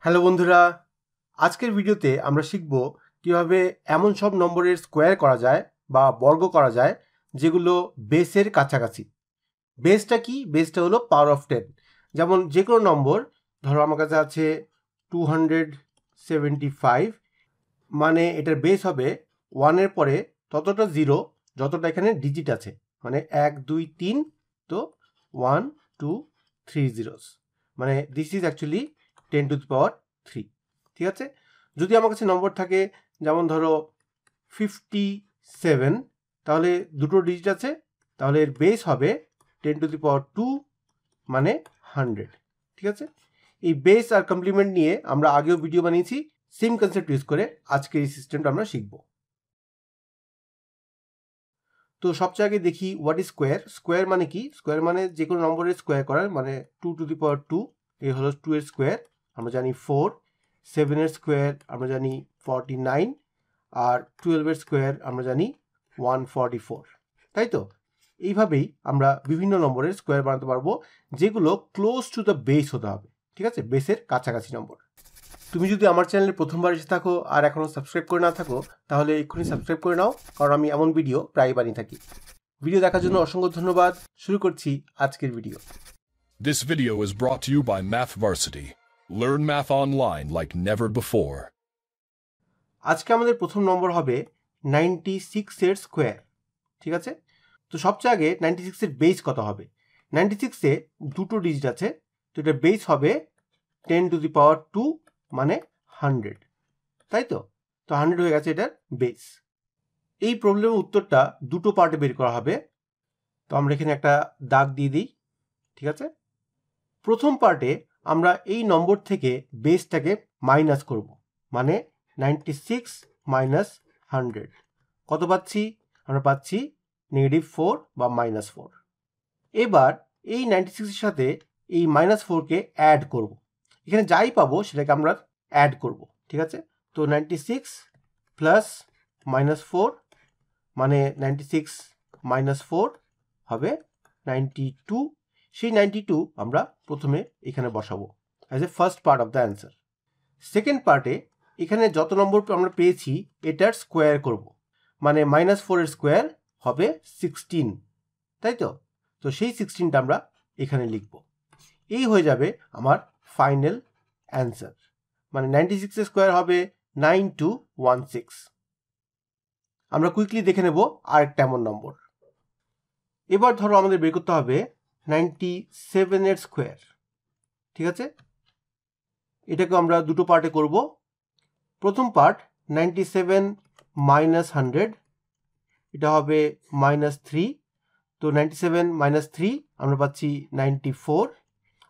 Hello বন্ধুরা, আজকের ভিডিওতে আমরা শিখব কিভাবে এমন সব নম্বরের স্কোয়ার করা যায় বা বর্গ করা যায় যেগুলো বেসের কাছাকাছি। বেসটা কি? বেসটা হলো পাওয়ার অফ 10। যেমন যে কোনো নম্বর, ধরো আমার কাছে আছে 275, মানে এটার বেস হবে 1-এর পরে ততটা জিরো যতটা এখানে ডিজিট আছে, মানে 1 2 3, তো 1 2 3 zeros, মানে দিস ইজ অ্যাকচুয়ালি 10⁻³ ঠিক আছে। যদি আমার কাছে নম্বর থাকে যেমন ধরো 57, তাহলে দুটো ডিজিট আছে, তাহলে এর বেস হবে 10⁻², মানে 100, ঠিক আছে। এই বেস আর কমপ্লিমেন্ট নিয়ে আমরা আগেও ভিডিও বানিয়েছি, সেম কনসেপ্ট ইউজ করে আজকে এই সিস্টেমটা আমরা শিখব। তো সবচেয়ে আগে দেখি হোয়াট ইজ স্কোয়ার। স্কোয়ার মানে কি? স্কোয়ার মানে যে কোনো নম্বরের স্কোয়ার করার, মানে 2⁻², এই হলো 2 এর স্কোয়ার, আমরা জানি 4, 7 এর স্কোয়ার আমরা জানি 49, আর 12 এর স্কোয়ার আমরা জানি 144, তাই তো। এইভাবেই আমরা বিভিন্ন নম্বরের স্কোয়ার বানাতে পারবো, যেগুলো ক্লোজ টু দ্য বেস হতে হবে, ঠিক আছে, বেসের কাছাকাছি নম্বর। তুমি যদি আমার চ্যানেলে প্রথমবার এসে থাকো আর এখনও সাবস্ক্রাইব করে না থাকো, তাহলে এক্ষুনি সাবস্ক্রাইব করে নাও, কারণ আমি এমন ভিডিও প্রায় বানিয়ে থাকি। ভিডিও দেখার জন্য অসংখ্য ধন্যবাদ। শুরু করছি আজকের video. This video is brought to you by Math Varsity. Learn math online like never before. আজকে আমাদের প্রথম নম্বর হবে 96 এর স্কোয়ার, ঠিক আছে। তো সবচেয়ে আগে 96 এর বেস কত হবে? 96 এ দুটো ডিজিট আছে, তো এটার বেস হবে 10⁻², মানে 100, তাই তো। তো 100 হয়ে গেছে এটার বেস। এই প্রবলেমের উত্তরটা দুটো পার্টে বের করা হবে, তো আমরা এখানে একটা দাগ দিয়ে দিই, ঠিক আছে। প্রথম পার্টে আমরা এই নম্বর থেকে বেসটাকে মাইনাস করব, মানে 96 মাইনাস 100 কত পাচ্ছি? আমরা পাচ্ছি -4 বা -4। এবার এই 96 এর সাথে এই -4কে অ্যাড করব, এখানে যাই পাবো সেটাকে আমরা অ্যাড করব, ঠিক আছে। তো 96 প্লাস -4, মানে 96 -4 হবে 92। সেই 92 আমরা প্রথমে এখানে বসাবো as a first part of the answer. Second পার্টে এখানে যত নম্বর আমরা পেয়েছি এটার স্কোয়ার করব, মানে -4 এর স্কোয়ার হবে 16, তাই তো। তো সেই 16টা আমরা এখানে লিখব। এই হয়ে যাবে আমার ফাইনাল অ্যান্সার, মানে 96 এর স্কোয়ার হবে 9216। আমরা কুইকলি দেখে নেব আরেকটা এমন নম্বর। এবার ধরো আমাদের বের করতে হবে 97 এর স্কোয়ার, ঠিক আছে। এটাকে আমরা দুটো পার্টে করব। প্রথম পার্ট 97 মাইনাস 100, এটা হবে -3, তো 97 -3 আমরা পাচ্ছি 94।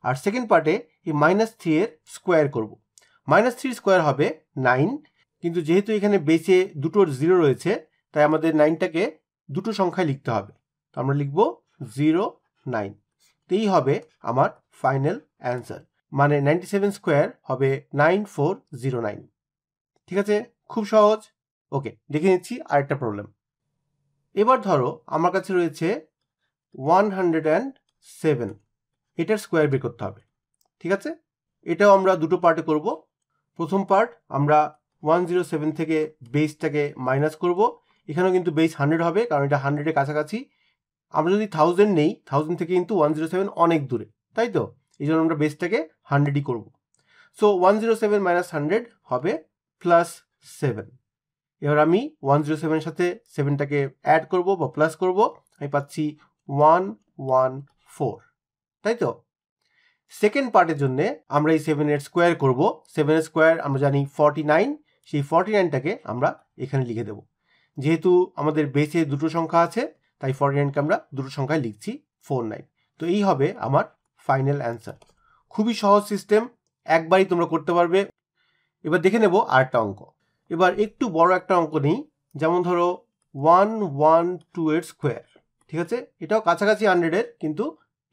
আর সেকেন্ড পার্টে এই -3 এর স্কোয়ার করব। -3 স্কোয়ার হবে 9, কিন্তু যেহেতু এখানে বেসে দুটো জিরো রয়েছে, তাই আমাদের 9টাকে দুটো সংখ্যায় লিখতে হবে, তো আমরা লিখব 09। তো এই হবে আমার ফাইনাল অ্যান্সার, মানে 97 স্কোয়ার হবে 9409, ঠিক আছে। খুব সহজ। ওকে, দেখে নিচ্ছি আরেকটা প্রবলেম। এবার ধরো আমার কাছে রয়েছে 107, এটার স্কোয়ার বের করতে হবে, ঠিক আছে। এটাও আমরা দুটো পার্টে করব। প্রথম পার্ট আমরা 107 থেকে বেসটাকে মাইনাস করব। এখানেও কিন্তু বেস 100 হবে, কারণ এটা 100-এর কাছাকাছি। আমরা যদি 1000 নেই, 1000 থেকে কিন্তু 107 অনেক দূরে, তাই তো। এই জন্য আমরা বেসটাকে 100ই করব। সো 107 মাইনাস 100 হবে +7। এবার আমি 107 এর সাথে 7টাকে অ্যাড করব বা প্লাস করব, আমি পাচ্ছি 114, তাই তো। সেকেন্ড পার্টের জন্য আমরা এই 7 এর স্কোয়ার করব। 7 এর স্কোয়ার আমরা জানি 49, সেই 49টাকে আমরা এখানে লিখে দেব। যেহেতু আমাদের বেসে দুটো সংখ্যা আছে, তাই 49কে আমরা দুটো সংখ্যায় লিখছি 49। তো এই হবে আমার ফাইনাল অ্যান্সার। খুবই সহজ সিস্টেম, একবারই তোমরা করতে পারবে। এবার দেখে নেব আরেকটা অঙ্ক। এবার একটু বড় একটা অঙ্ক নেই, যেমন ধরো 112 এর স্কোয়ার, ঠিক আছে। এটাও কাছাকাছি 100-এর, কিন্তু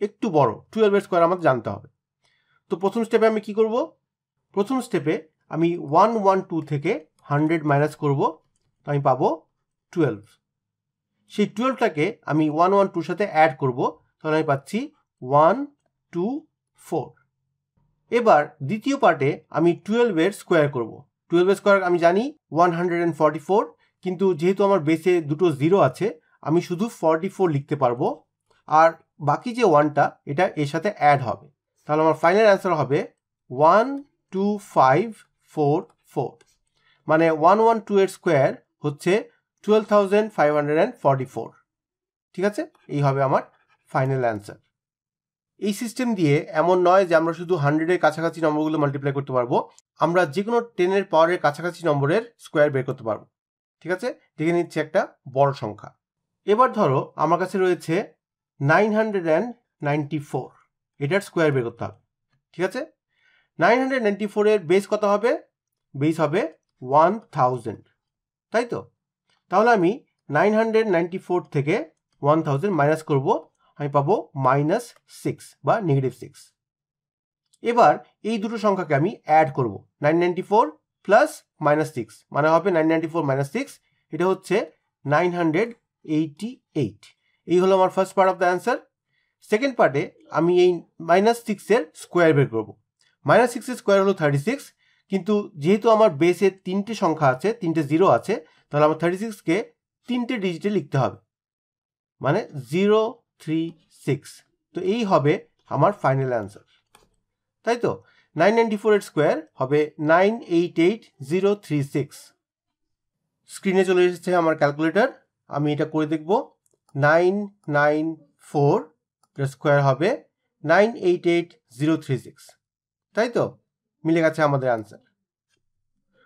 একটু বড়, 12 এর স্কোয়ার আমাদের জানতে হবে। তো প্রথম স্টেপে আমি কি করব? প্রথম স্টেপে আমি 112 থেকে 100 মাইনাস করব, তো আমি পাবো 12। সেই 12টাকে আমি 112-র সাথে অ্যাড করব, তাহলে আমি পাচ্ছি 124। এবার দ্বিতীয় পার্টে আমি 12-এর স্কোয়ার করব। 12-এর স্কোয়ার আমি জানি 144, কিন্তু যেহেতু আমার বেসে দুটো 0 আছে আমি শুধু 44 লিখতে পারবো, আর বাকি যে 1টা এটা এর সাথে অ্যাড হবে। তাহলে আমার ফাইনাল অ্যান্সার হবে 12544, মানে 112 এর স্কোয়ার হচ্ছে 12,544। ঠিক আছে, এই হবে আমার ফাইনাল অ্যান্সার। এই সিস্টেম দিয়ে এমন নয় যে আমরা শুধু 100-এর কাছাকাছি নম্বরগুলো মাল্টিপ্লাই করতে পারবো, আমরা যে কোনো 10-এর পাওয়ারের কাছাকাছি নম্বরের স্কোয়ার বের করতে পারবো। ঠিক আছে, দেখে নিচ্ছি একটা বড় সংখ্যা। এবার ধরো আমার কাছে রয়েছে 994, এটার স্কোয়ার বের করতে হবে। ঠিক আছে, 994 এর বেস কত হবে? বেস হবে 1000, তাই তো? তাহলে আমি 994 থেকে 1000 মাইনাস করব, আমি পাবো -6 বা -6। এবার এই দুটো সংখ্যাকে আমি অ্যাড করব, 994 প্লাস -6 মানে হবে 994 -6, এটা হচ্ছে 988। এই হলো আমার first part of the answer. Second পার্টে আমি এই -6-এর স্কোয়ার বের করব। -6-এর স্কোয়ার হলো 36, কিন্তু যেহেতু আমার বেসে 3টে সংখ্যা আছে, 3টে 0 আছে, তাহলে আমার 36কে 3টে ডিজিটে লিখতে হবে, মানে 036। তো এই হবে আমার ফাইনাল অ্যান্সার, তাই তো? 994 এর স্কোয়ার হবে 988036। স্ক্রিনে চলে এসেছে আমার ক্যালকুলেটর, আমি এটা করে দেখব। 994 এর স্কোয়ার হবে 988036, তাই তো? মিলে গেছে আমাদের অ্যান্সার।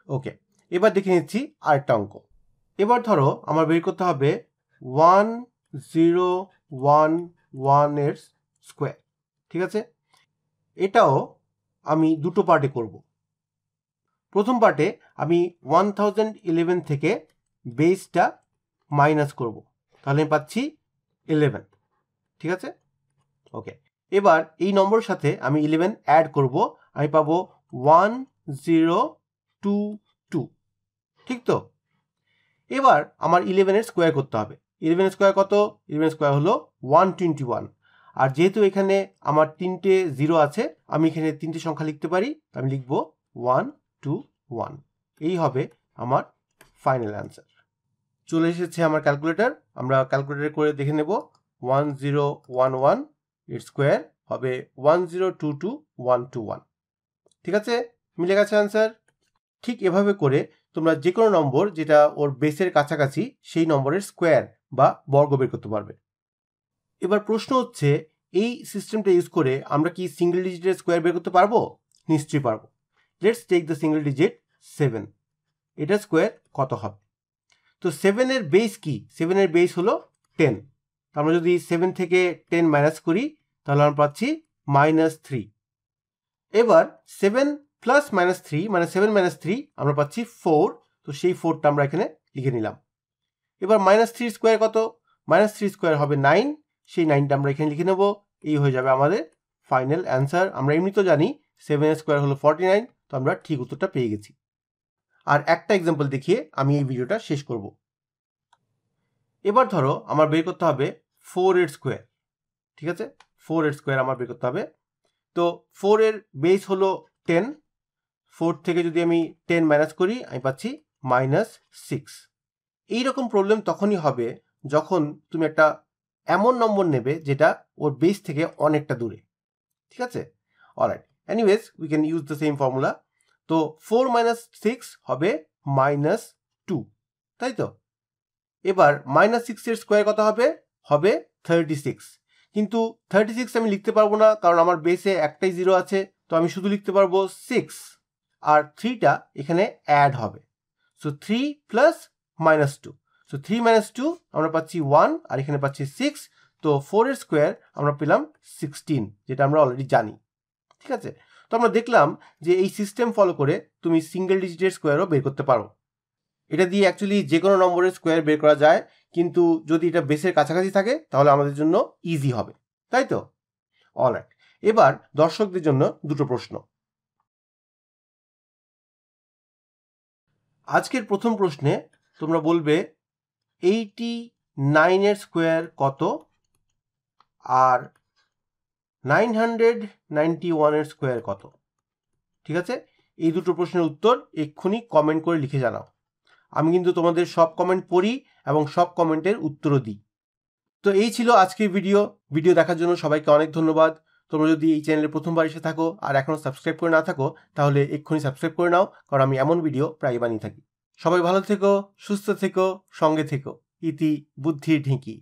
ওকে, এবার দেখে নিচ্ছি আরেকটা অঙ্ক। এবার ধরো আমার বের করতে হবে 1011 এর স্কোয়ার। ঠিক আছে, এটাও আমি দুটো পার্টে করব। প্রথম পার্টে আমি 1011 থেকে বেসটা মাইনাস করব, তাহলে আমি পাচ্ছি 11। ঠিক আছে, ওকে। এবার এই নম্বরের সাথে আমি 11 অ্যাড করব, আমি পাবো 1022। ঠিক তো? এবার আমার 11-এর স্কোয়ার করতে হবে। 11-এর স্কোয়ার কত? 11-এর স্কোয়ার হলো 121, আর যেহেতু এখানে আমার 3টে 0 আছে, আমি এখানে 3টে সংখ্যা লিখতে পারি, আমি লিখব 121। এই হবে আমার ফাইনাল অ্যান্সার। চলে এসেছে আমার ক্যালকুলেটর, আমরা ক্যালকুলেটর করে দেখে নেব। 1011 এর স্কোয়ার হবে 1022121। ঠিক আছে, মিলে গেছে অ্যান্সার। ঠিক এভাবে করে তোমরা যে কোনো নম্বর যেটা ওর বেসের কাছাকাছি সেই নম্বরের স্কোয়ার বা বর্গ বের করতে পারবে। এবার প্রশ্ন হচ্ছে, এই সিস্টেমটা ইউজ করে আমরা কি সিঙ্গেল ডিজিটের স্কোয়ার বের করতে পারবো? নিশ্চয়ই পারবো। Let's take the single digit 7, এটার স্কোয়ার কত হবে? তো 7-এর বেস কি? 7-এর বেস হলো 10, আমরা যদি 7 থেকে 10 মাইনাস করি তাহলে আমরা পাচ্ছি -3। এবার 7 প্লাস -3 মানে 7 - 3 আমরা পাচ্ছি 4, তো সেই 4টা আমরা এখানে লিখে নিলাম। এবার -3 স্কোয়ার কত? -3 স্কোয়ার হবে 9, সেই 9টা আমরা এখানে লিখে নেব। এই হয়ে যাবে আমাদের ফাইনাল অ্যান্সার। আমরা এমনি তো জানি 7-এর স্কোয়ার হলো 49, তো আমরা ঠিক উত্তরটা পেয়ে গেছি। আর একটা এক্সাম্পল দেখিয়ে আমি এই ভিডিওটা শেষ করব। এবার ধরো আমার বের করতে হবে 4-এর স্কোয়ার। ঠিক আছে, 4-এর স্কোয়ার আমার বের করতে হবে। তো 4-এর বেস হলো 10, 4 থেকে যদি আমি 10 মাইনাস করি আমি পাচ্ছি -6। এইরকম প্রবলেম তখনই হবে যখন তুমি একটা এমন নম্বর নেবে যেটা ওর বেস থেকে অনেকটা দূরে। ঠিক আছে, alright, anyways we can use the same formula. তো 4 - 6 হবে -2, তাই তো? এবার -6-এর স্কোয়ার কত হবে? হবে 36, কিন্তু 36 আমি লিখতে পারবো না, কারণ আমার বেসে একটাই 0 আছে, তো আমি শুধু লিখতে পারবো 6, আর 3টা এখানে অ্যাড হবে। সো 3 প্লাস -2, সো 3 - 2 আমরা পাচ্ছি 1, আর এখানে পাচ্ছি 6, তো 4-এর স্কোয়ার আমরা পেলাম 16, যেটা আমরা অলরেডি জানি। ঠিক আছে, তো আমরা দেখলাম যে এই সিস্টেম ফলো করে তুমি সিঙ্গেল ডিজিটের স্কোয়ারও বের করতে পারো। এটা দিয়ে অ্যাকচুয়ালি যে কোনো নম্বরের স্কোয়ার বের করা যায়, কিন্তু যদি এটা বেসের কাছাকাছি থাকে তাহলে আমাদের জন্য ইজি হবে, তাই তো? অলরাইট, এবার দর্শকদের জন্য দুটো প্রশ্ন। আজকের প্রথম প্রশ্নে তোমরা বলবে 89-এর স্কোয়ার কত আর 991-এর স্কোয়ার কত? ঠিক আছে? এই দুটো প্রশ্নের উত্তর এক্ষুনি কমেন্ট করে লিখে জানাও। আমি কিন্তু তোমাদের সব কমেন্ট পড়ি এবং সব কমেন্টের উত্তরও দিই। তো এই ছিল আজকের ভিডিও দেখার জন্য সবাইকে অনেক ধন্যবাদ। তোমরা যদি এই চ্যানেলে প্রথমবার এসে থাকো আর এখনও সাবস্ক্রাইব করে না থাকো, তাহলে এক্ষুনি সাবস্ক্রাইব করে নাও, কারণ আমি এমন ভিডিও প্রায় বানিয়ে থাকি। সবাই ভালো থেকো, সুস্থ থেকো, সঙ্গে থেকো। ইতি বুদ্ধির ঢেঁকি।